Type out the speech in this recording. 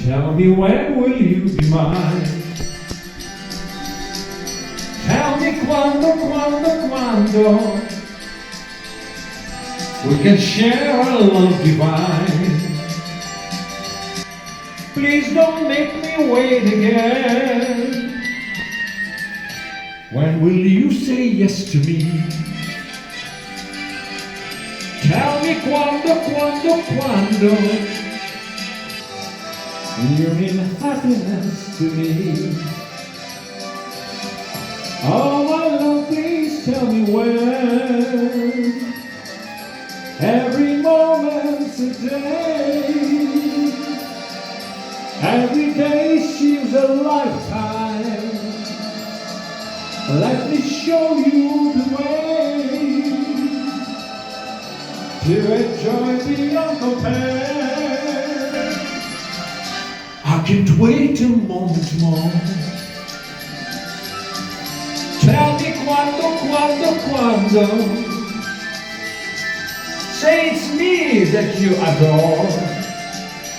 Tell me when will you be mine? Tell me quando we can share a love divine. Please don't make me wait again. When will you say yes to me? Tell me quando you mean happiness to me. Oh my love, please tell me when. Every moment's a day. Every day seems a lifetime. Let me show you the way to enjoy beyond compare. I can't wait a moment more. Tell me quando. Say it's me that you adore.